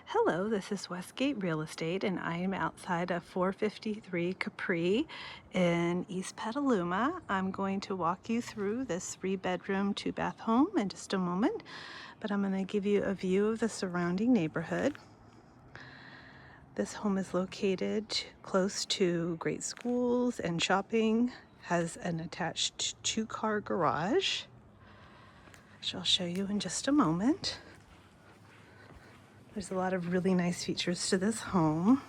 Hello, this is Westgate Real Estate, and I am outside of 453 Capri in East Petaluma. I'm going to walk you through this 3-bedroom, 2-bath home in just a moment, but I'm going to give you a view of the surrounding neighborhood. This home is located close to great schools and shopping, has an attached 2-car garage, which I'll show you in just a moment. There's a lot of really nice features to this home.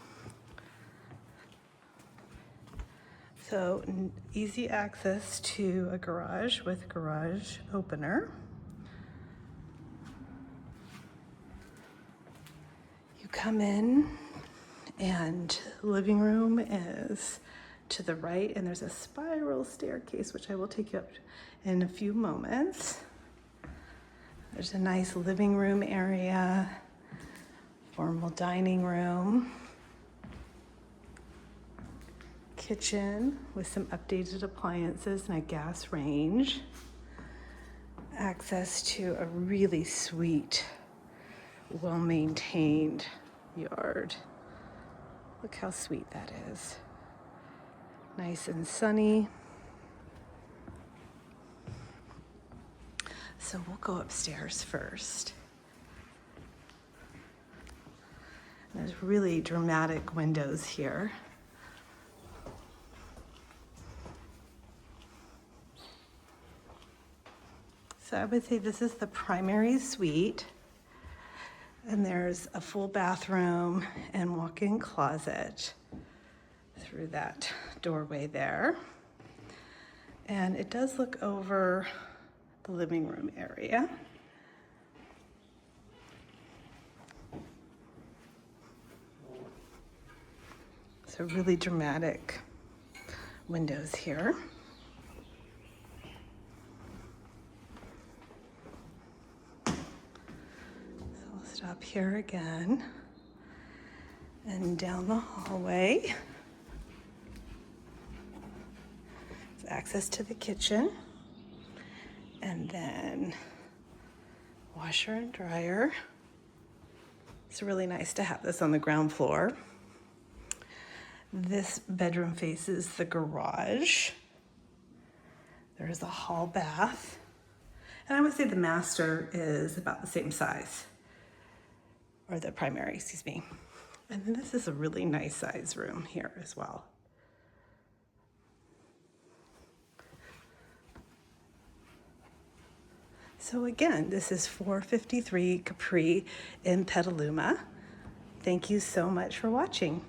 So easy access to a garage with garage opener. You come in and living room is to the right, and there's a spiral staircase, which I will take you up in a few moments. There's a nice living room area, formal dining room, kitchen with some updated appliances and a gas range, access to a really sweet, well-maintained yard. Look how sweet that is. Nice and sunny. So we'll go upstairs first. There's really dramatic windows here. So I would say this is the primary suite, and there's a full bathroom and walk-in closet through that doorway there. And it does look over the living room area. So really dramatic windows here. So I'll stop here again and down the hallway. There's access to the kitchen, and then washer and dryer. It's really nice to have this on the ground floor. This bedroom faces the garage. There's a hall bath. And I would say the master is about the same size, or the primary, excuse me. And then this is a really nice size room here as well. So again, this is 453 Capri in Petaluma. Thank you so much for watching.